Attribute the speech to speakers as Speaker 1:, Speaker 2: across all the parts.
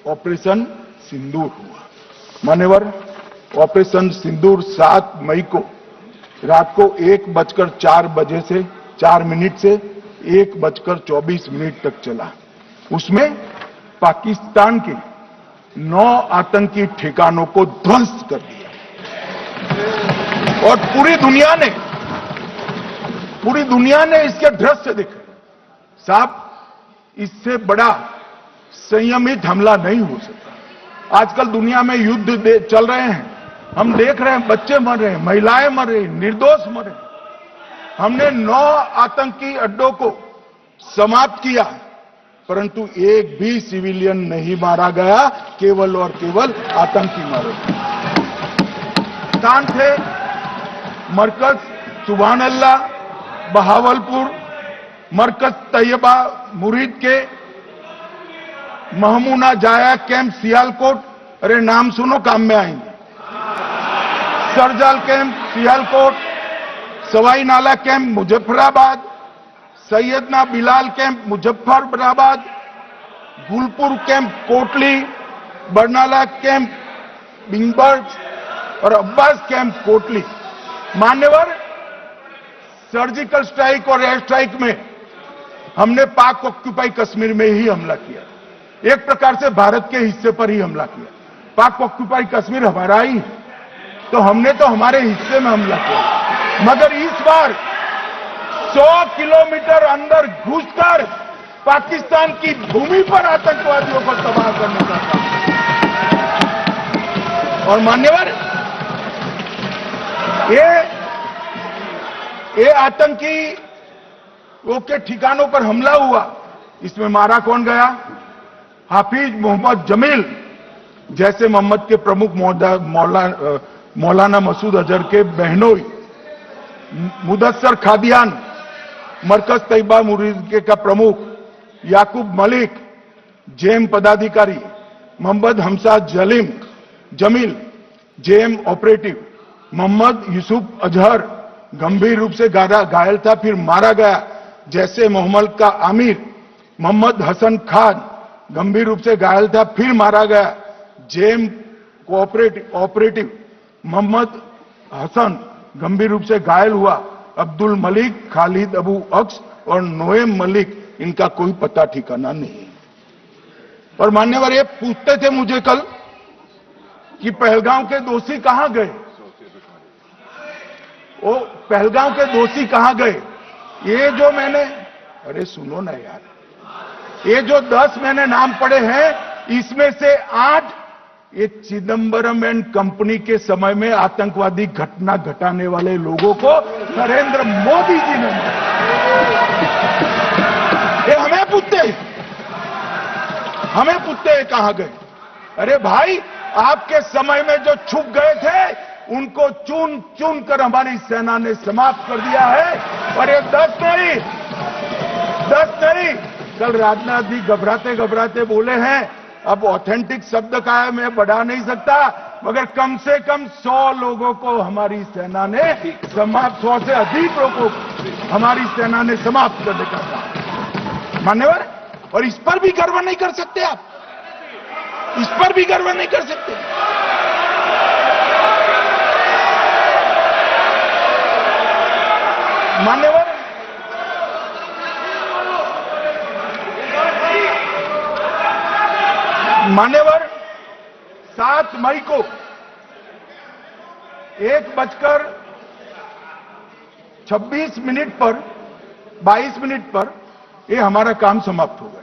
Speaker 1: Operation सिंदूर हुआ। मान्यवर, operation सिंदूर 7 मई को रात को 1:04 से 4 मिनट से 1:24 तक चला। उसमें पाकिस्तान के 9 आतंकी ठिकानों को ध्वस्त कर दिया और पूरी दुनिया ने इसके दृश्य देखे। साहब, इससे बड़ा संयमित हमला नहीं हो सकता। आजकल दुनिया में युद्ध चल रहे हैं, हम देख रहे हैं, बच्चे मर रहे हैं, महिलाएं मर रही, निर्दोष मर रहे। हमने 9 आतंकी अड्डों को समाप्त किया, परंतु एक भी सिविलियन नहीं मारा गया, केवल और केवल आतंकी मारे। स्थान थे मरकज सुभान अल्लाह बहावलपुर, मरकज तैयबा मुरीद के, महमूना जाया कैंप सियालकोट, अरे नाम सुनो काम में आएंगे, सरजाल camp Sialkot, Sawai Nala camp Muzaffarabad, Syedna Bilal camp Muzaffarabad, Gulpur camp Kotli, Barnala camp Bhimber और अब्बास कैंप कोटली। मान्यवर, सर्जिकल स्ट्राइक और एयर स्ट्राइक में हमने पाक ऑक्यूपाई कश्मीर में ही हमला किया, एक प्रकार से भारत के हिस्से पर ही हमला किया। पाक ऑक्यूपाई कश्मीर हमारा ही, तो हमने तो हमारे हिस्से में हमला किया। मगर इस बार 100 किलोमीटर अंदर घुसकर पाकिस्तान की भूमि पर आतंकवादियों को तबाह करने का काम। और मान्यवर, ये आतंकी के ठिकानों पर हमला हुआ, इसमें मारा कौन गया? हाफिज मोहम्मद जमील जैसे मोहम्मद के प्रमुख मौलाना मसूद अजहर के बहनोई, मुदस्सर खादियान मरकज तैयबा मुरीद का प्रमुख, याकूब मलिक जेएम पदाधिकारी, मोहम्मद हमसा जमील जेएम ऑपरेटिव, मोहम्मद यूसुफ अजहर गंभीर रूप से घायल था, फिर मारा गया। जैसे मोहम्मद का आमिर मोहम्मद हसन खान गंभीर रूप से घायल था, फिर मारा गया। जेएम ऑपरेटिव मोहम्मद हसन गंभीर रूप से घायल हुआ। अब्दुल मलिक, खालिद अबू अक्स और नोएम मलिक, इनका कोई पता ठिकाना नहीं। और मान्यवर, ये पूछते थे मुझे कल कि पहलगांव के दोषी कहां गए, वो पहलगांव के दोषी कहां गए? ये जो मैंने, अरे सुनो ना यार, ये जो 10 मैंने नाम पढ़े हैं, इसमें से 8 ये चिदंबरम एंड कंपनी के समय में आतंकवादी घटना घटाने वाले लोगों को नरेंद्र मोदी जी ने मारा। ये हमें पूछते हैं कहां गए? अरे भाई, आपके समय में जो छुप गए थे, उनको चुन चुन कर हमारी सेना ने समाप्त कर दिया है। और ये 10 नहीं, कल राजनाथ जी घबराते घबराते बोले हैं, अब ऑथेंटिक शब्द का है, मैं बढ़ा नहीं सकता, मगर कम से कम 100 लोगों को हमारी सेना ने समाप्त, 100 से अधिक लोगों को हमारी सेना ने समाप्त करने का कहा। मान्यवर, और इस पर भी गर्व नहीं कर सकते आप? इस पर भी गर्व नहीं कर सकते? मान्यवर, 7 मई को 1:26 पर 22 मिनट पर ये हमारा काम समाप्त हो गया।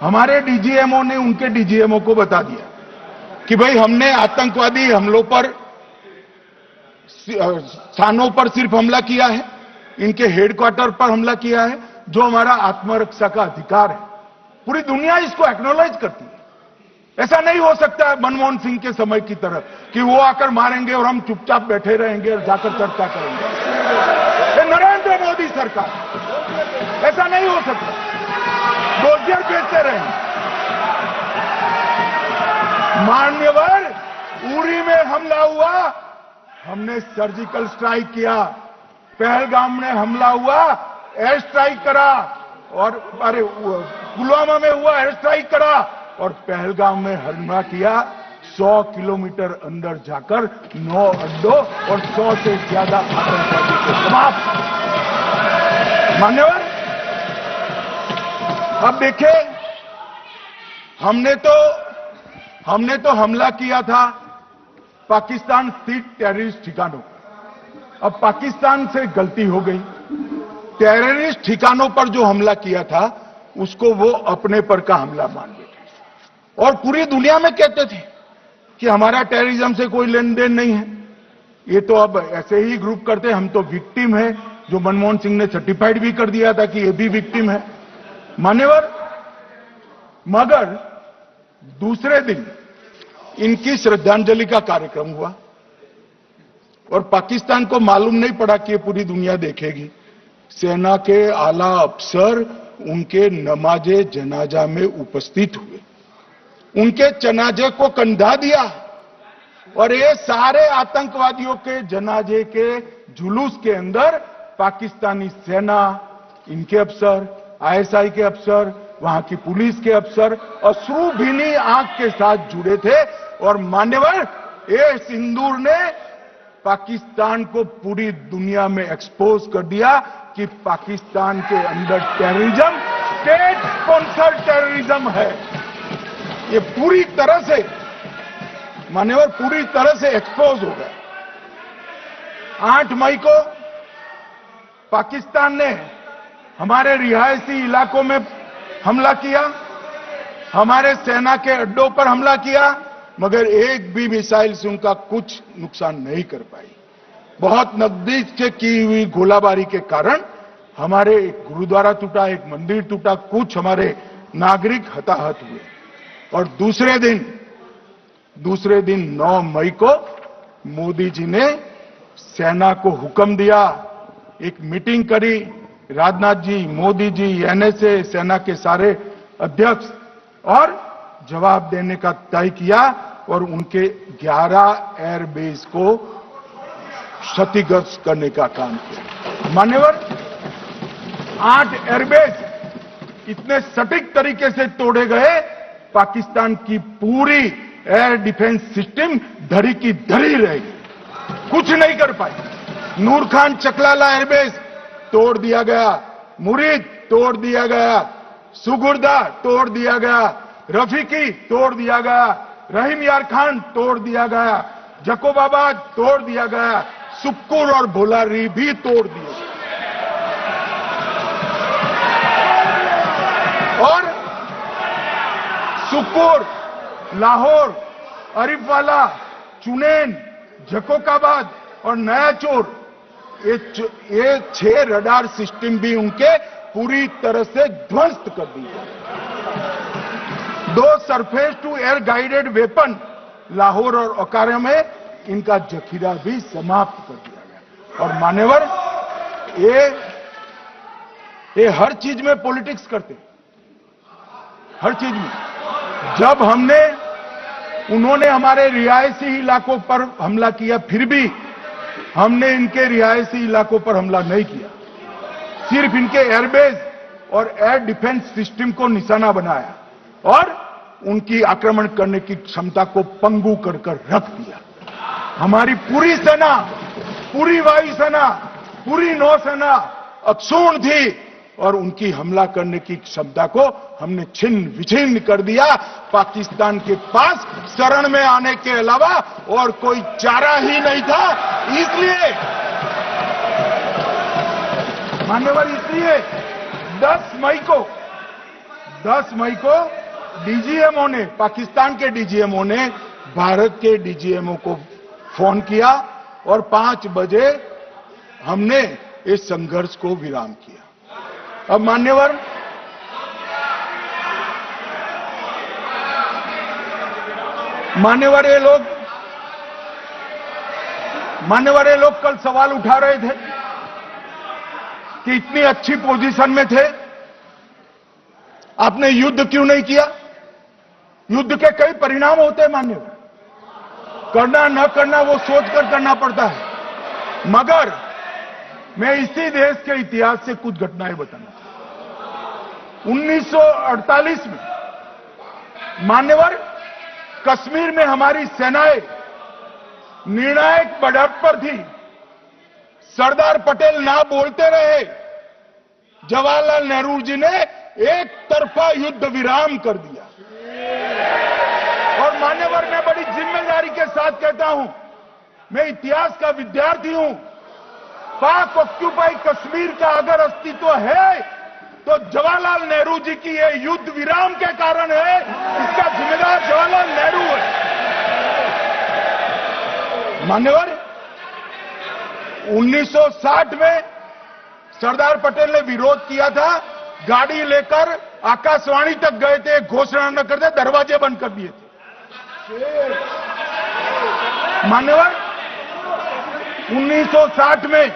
Speaker 1: हमारे डीजीएमओ ने उनके डीजीएमओ को बता दिया कि भाई, हमने आतंकवादी हमलों पर स्थानों पर सिर्फ हमला किया है, इनके हेडक्वार्टर पर हमला किया है, जो हमारा आत्मरक्षा का अधिकार है। पूरी दुनिया इसको एक्नॉलेज करती है। ऐसा नहीं हो सकता है मनमोहन सिंह के समय की तरह कि वो आकर मारेंगे और हम चुपचाप बैठे रहेंगे और जाकर चर्चा करेंगे। ये नरेंद्र मोदी सरकार, ऐसा नहीं हो सकता। डोजियर बेचते रहेंगे। मान्यवर, उरी में हमला हुआ, हमने सर्जिकल स्ट्राइक किया। पहलगाम में हमला हुआ, एयर स्ट्राइक करा। और अरे पुलवामा में हुआ, एयर स्ट्राइक करा। और पहलगाम में हमला किया 100 किलोमीटर अंदर जाकर 9 अड्डों और 100 से ज्यादा आतंकवादी को समाप्त। मान्यवर, अब देखिए, हमने तो हमला किया था पाकिस्तान स्थित टेररिस्ट ठिकानों पर। अब पाकिस्तान से गलती हो गई, टेररिस्ट ठिकानों पर जो हमला किया था उसको वो अपने पर का हमला मान बैठे और पूरी दुनिया में कहते थे कि हमारा टेररिज्म से कोई लेन देन नहीं है। ये तो अब ऐसे ही ग्रुप करते, हम तो विक्टिम है, जो मनमोहन सिंह ने सर्टिफाइड भी कर दिया था कि ये भी विक्टिम है। मान्यवर, मगर दूसरे दिन इनकी श्रद्धांजलि का कार्यक्रम हुआ और पाकिस्तान को मालूम नहीं पड़ा कि ये पूरी दुनिया देखेगी। सेना के आला अफसर उनके नमाजे जनाजा में उपस्थित हुए, उनके जनाजे को कंधा दिया और ये सारे आतंकवादियों के जनाजे के जुलूस के अंदर पाकिस्तानी सेना, इनके अफसर, आईएसआई के अफसर, वहां की पुलिस के अफसर अश्रुभीनी आंख के साथ जुड़े थे। और मान्यवर, ये सिंदूर ने पाकिस्तान को पूरी दुनिया में एक्सपोज कर दिया कि पाकिस्तान के अंदर टेररिज्म स्टेट स्पॉन्सर्ड टेररिज्म है। ये पूरी तरह से, मान्यवर, पूरी तरह से एक्सपोज हो गया। 8 मई को पाकिस्तान ने हमारे रिहायशी इलाकों में हमला किया, हमारे सेना के अड्डों पर हमला किया, मगर एक भी मिसाइल से उनका कुछ नुकसान नहीं कर पाई। बहुत नजदीक से की हुई गोलाबारी के कारण हमारे एक गुरुद्वारा टूटा, एक मंदिर टूटा, कुछ हमारे नागरिक हताहत हुए। और दूसरे दिन 9 मई को मोदी जी ने सेना को हुक्म दिया, एक मीटिंग करी, राजनाथ जी, मोदी जी, एनएसए, सेना के सारे अध्यक्ष, और जवाब देने का तय किया और उनके 11 एयरबेस को क्षतिग्रस्त करने का काम किया। मान्यवर, 8 एयरबेस इतने सटीक तरीके से तोड़े गए, पाकिस्तान की पूरी एयर डिफेंस सिस्टम धरी की धरी रही, कुछ नहीं कर पाई। नूर खान चकलाला एयरबेस तोड़ दिया गया, मुरीद तोड़ दिया गया, सुगुर्दा तोड़ दिया गया, रफीकी तोड़ दिया गया, रहीम यार खान तोड़ दिया गया, जकोबाबाद तोड़ दिया गया, सुक्कुर और भोलारी भी तोड़ दिए। और सुक्कुर, लाहौर, अरिफवाला, चुनेन, जकोकाबाद और नया चोर, ये 6 रडार सिस्टम भी उनके पूरी तरह से ध्वस्त कर दिए। 2 surface to air guided weapon Lahore और ओकारा में इनका जखीरा भी समाप्त कर दिया गया। और मान्यवर, ये हर चीज में पॉलिटिक्स करते, हर चीज में। जब उन्होंने हमारे रिहायशी इलाकों पर हमला किया, फिर भी हमने इनके रिहायशी इलाकों पर हमला नहीं किया, सिर्फ इनके एयरबेस और एयर डिफेंस सिस्टम को निशाना बनाया और उनकी आक्रमण करने की क्षमता को पंगु कर रख दिया। हमारी पूरी सेना, पूरी वायुसेना, पूरी नौसेना अक्षुण्ण थी और उनकी हमला करने की क्षमता को हमने छिन्न विछिन्न कर दिया। पाकिस्तान के पास शरण में आने के अलावा और कोई चारा ही नहीं था। इसलिए मान्यवर, इसलिए 10 मई को डीजीएमओ ने, पाकिस्तान के डीजीएमओ ने भारत के डीजीएमओ को फोन किया और 5 बजे हमने इस संघर्ष को विराम किया। अब मान्यवर, ये लोग कल सवाल उठा रहे थे कि इतनी अच्छी पोजीशन में थे, आपने युद्ध क्यों नहीं किया? युद्ध के कई परिणाम होते हैं मान्यवर, करना न करना वो सोचकर करना पड़ता है। मगर मैं इसी देश के इतिहास से कुछ घटनाएं बताना चाहता हूं। 1948 में मान्यवर, कश्मीर में हमारी सेनाएं निर्णायक बढ़त पर थी। सरदार पटेल ना बोलते रहे, जवाहरलाल नेहरू जी ने एक तरफा युद्ध विराम कर दिया। और मान्यवर, मैं बड़ी जिम्मेदारी के साथ कहता हूं, मैं इतिहास का विद्यार्थी हूं। पाक ऑक्यूपाई कश्मीर का अगर अस्तित्व है तो जवाहरलाल नेहरू जी की ये युद्ध विराम के कारण है। इसका जिम्मेदार जवाहरलाल नेहरू है। मान्यवर, 1960 में सरदार पटेल ने विरोध किया था, गाड़ी लेकर आकाशवाणी तक गए थे, घोषणा न करते दरवाजे बंद कर दिए थे। मान्यवर, 1960 में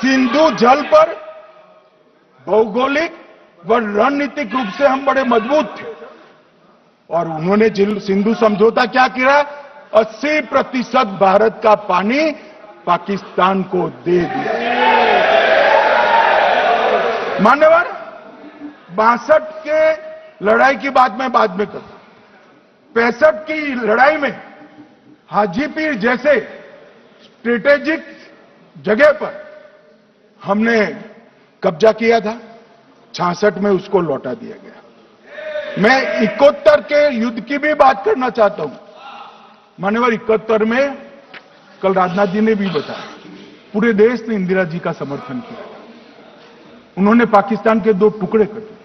Speaker 1: सिंधु जल पर भौगोलिक व रणनीतिक रूप से हम बड़े मजबूत थे और उन्होंने सिंधु समझौता क्या किया, 80% भारत का पानी पाकिस्तान को दे दिया। मान्यवर, 62 के लड़ाई की बात मैं बाद में करता हूं। 65 की लड़ाई में हाजीपीर जैसे स्ट्रेटेजिक जगह पर हमने कब्जा किया था। 66 में उसको लौटा दिया गया। मैं 71 के युद्ध की भी बात करना चाहता हूं। मान्यवर, 71 में कल राजनाथ जी ने भी बताया, पूरे देश ने इंदिरा जी का समर्थन किया। उन्होंने पाकिस्तान के 2 टुकड़े कर दिए।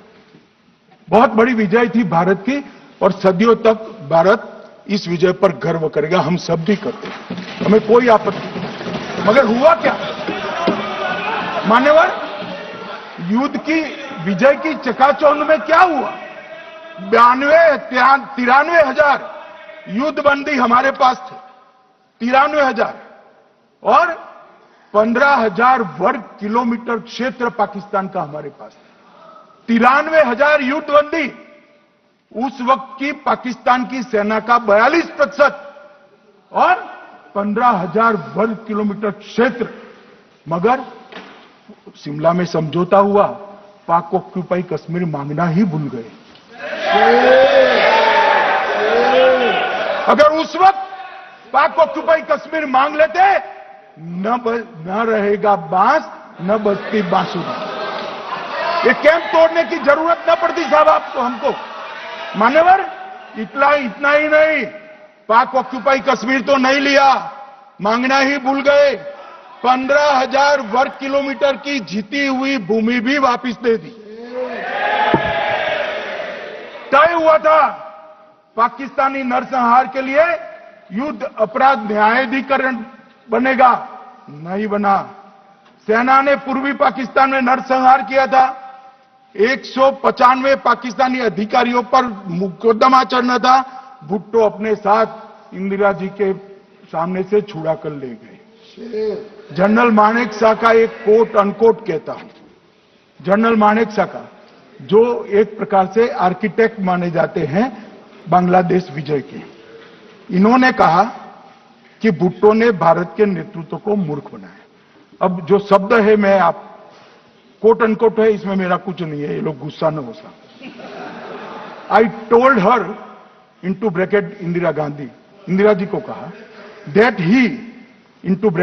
Speaker 1: बहुत बड़ी विजय थी भारत की और सदियों तक भारत इस विजय पर गर्व करेगा। हम सब भी करते हैं, हमें कोई आपत्ति नहीं। मगर हुआ क्या मान्यवर, युद्ध की विजय की चकाचौंध में क्या हुआ? 93 हजार युद्ध बंदी हमारे पास थे, 93 हजार, और 15,000 वर्ग किलोमीटर क्षेत्र पाकिस्तान का हमारे पास था। 93 हजार युद्ध बंदी, उस वक्त की पाकिस्तान की सेना का 42% और 15,000 वर्ग किलोमीटर क्षेत्र। मगर शिमला में समझौता हुआ, पाक ऑक्यूपाई कश्मीर मांगना ही भूल गए। अगर उस वक्त पाक ऑक्यूपाई कश्मीर मांग लेते, न रहेगा बांस, न बजती बांसुरी। ये कैंप तोड़ने की जरूरत न पड़ती साहब आपको, हमको। मान्यवर, इतना ही नहीं, पाक ऑक्यूपाई कश्मीर तो नहीं लिया, मांगना ही भूल गए। 15,000 वर्ग किलोमीटर की जीती हुई भूमि भी वापस दे दी। तय हुआ था पाकिस्तानी नरसंहार के लिए युद्ध अपराध न्यायाधिकरण बनेगा, नहीं बना। सेना ने पूर्वी पाकिस्तान में नरसंहार किया था। 195 पाकिस्तानी अधिकारियों पर मुकदमा चढ़ना था। भुट्टो अपने साथ इंदिरा जी के सामने से छुड़ा कर ले गए। जनरल मानेकशॉ का एक कोट अनकोट कहता हूं, जनरल मानेकशॉ का, जो एक प्रकार से आर्किटेक्ट माने जाते हैं बांग्लादेश विजय के, इन्होंने कहा कि भुट्टो ने भारत के नेतृत्व को मूर्ख बनाया। अब जो शब्द है, मैं आप कोट अनकोट है, इसमें मेरा कुछ नहीं है, ये लोग गुस्सा न हो सकते। I told her into bracket Indira Gandhi, Indira ji को कहा, दैट ही इनटू